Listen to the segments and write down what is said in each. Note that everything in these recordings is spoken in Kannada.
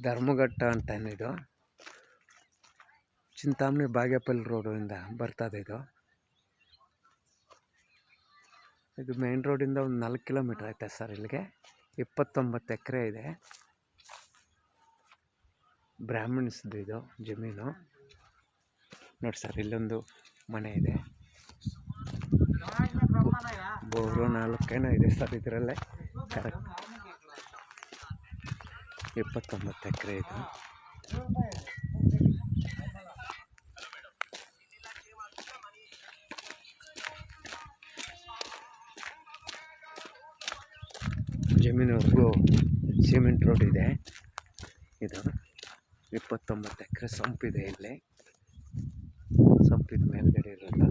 ಧರ್ಮಘಟ್ಟ ಅಂತಾನೆ ಇದು. ಚಿಂತಾಮಣಿ ಬಾಗೇಪಲ್ಲಿ ರೋಡಿಂದ ಬರ್ತದೆ ಇದು. ಇದು ಮೇನ್ ರೋಡಿಂದ ಒಂದು 4 ಕಿಲೋಮೀಟ್ರ್ ಐತೆ ಸರ್. ಇಲ್ಲಿಗೆ 29 ಎಕರೆ ಇದೆ. ಬ್ರಾಹ್ಮಣ್ಸ್ದು ಇದು ಜಮೀನು ನೋಡಿ ಸರ್. ಇಲ್ಲೊಂದು ಮನೆ ಇದೆ, ಬೋರು 4 ಏನೋ ಇದೆ ಸರ್ ಇದರಲ್ಲೇ. ಕರೆಕ್ಟ್ 29 ಎಕರೆ ಇದು. ಜಮೀನವರೆಗೂ ಸಿಮೆಂಟ್ ರೋಡ್ ಇದೆ. ಇದು 29 ಎಕರೆ ಸಂಪಿದೆ. ಇಲ್ಲಿ ಸಂಪಿದ ಮೇಲ್ಗಡೆ ಇರೋಲ್ಲ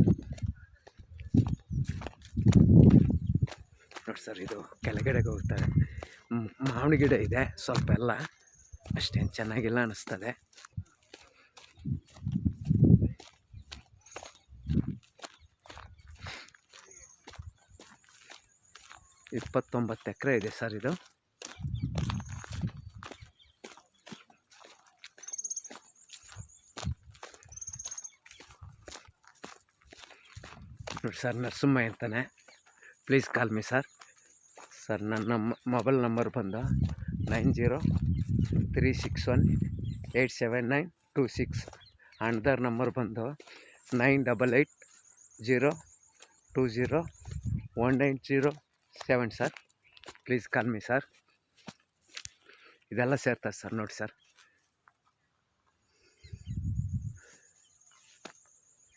ನೋಡಿ ಸರ್. ಇದು ಕೆಳಗಡೆಗೆ ಹೋಗ್ತಾರೆ. ಮಾವಿನ ಗಿಡ ಇದೆ ಸ್ವಲ್ಪ, ಎಲ್ಲ ಅಷ್ಟೇನು ಚೆನ್ನಾಗಿಲ್ಲ ಅನ್ನಿಸ್ತದೆ. ಇದು 29 ಎಕರೆ ಇದೆ ಸರ್ ಇದು. ನೋಡಿ ಸರ್, ನರಸಿಂಹ ಅಂತಾನೆ. Please call me sir. Sir ನನ್ನ ಮೊಬೈಲ್ ನಂಬರ್ ಬಂದು 9036187926 ಅಂಡರ್ ನಂಬರ್ ಬಂದು 9880201907 sir. Please call me sir. ಇದೆಲ್ಲ ಸೇರ್ತಾರೆ ಸರ್ ನೋಡಿ ಸರ್.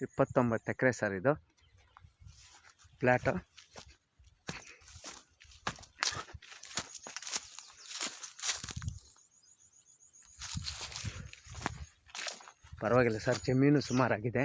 29 ಎಕರೆ ಸರ್ ಇದು ಫ್ಲ್ಯಾಟು. ಪರವಾಗಿಲ್ಲ ಸರ್, ಜಮೀನು ಸುಮಾರಾಗಿದೆ.